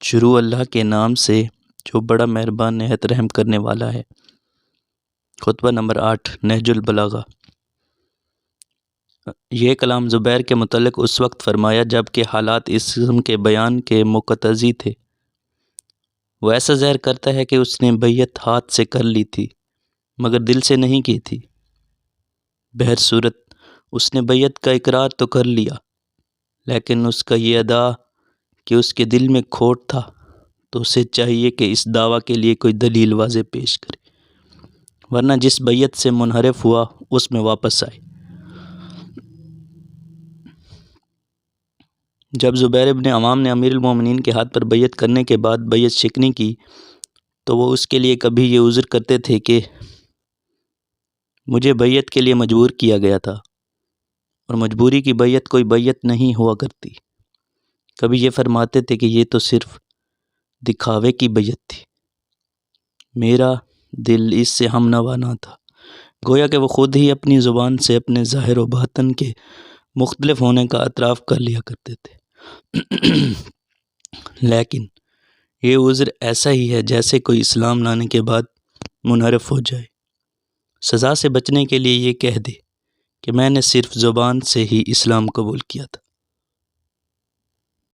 شروع اللہ کے نام سے جو بڑا مہربان نہایت رحم کرنے والا ہے۔ خطبہ نمبر 8 نہج البلاغہ۔ یہ کلام زبیر کے متعلق اس وقت فرمایا جب کہ حالات اس قسم کے بیان کے مقتضی تھے۔ وہ ایسا ظاہر کرتا ہے کہ اس نے بیعت ہاتھ سے کر لی تھی مگر دل سے نہیں کی تھی۔ بہر صورت اس نے بیعت کا اقرار تو کر لیا لیکن اس کا یہ ادعا کہ اس کے دل میں کھوٹ تھا تو اسے چاہیے کہ اس دعویٰ کے لیے کوئی دلیل واضح پیش کرے، ورنہ جس بیعت سے منحرف ہوا اس میں واپس آئے۔ جب زبیر ابن عوام نے امیر المومنین کے ہاتھ پر بیعت کرنے کے بعد بیعت شکنی کی تو وہ اس کے لیے کبھی یہ عذر کرتے تھے کہ مجھے بیعت کے لیے مجبور کیا گیا تھا، اور مجبوری کی بیعت کوئی بیعت نہیں ہوا کرتی۔ کبھی یہ فرماتے تھے کہ یہ تو صرف دکھاوے کی بیعت تھی، میرا دل اس سے ہم نوا نہ تھا، گویا کہ وہ خود ہی اپنی زبان سے اپنے ظاہر و باطن کے مختلف ہونے کا اعتراف کر لیا کرتے تھے۔ لیکن یہ عذر ایسا ہی ہے جیسے کوئی اسلام لانے کے بعد منحرف ہو جائے، سزا سے بچنے کے لیے یہ کہہ دے کہ میں نے صرف زبان سے ہی اسلام قبول کیا تھا۔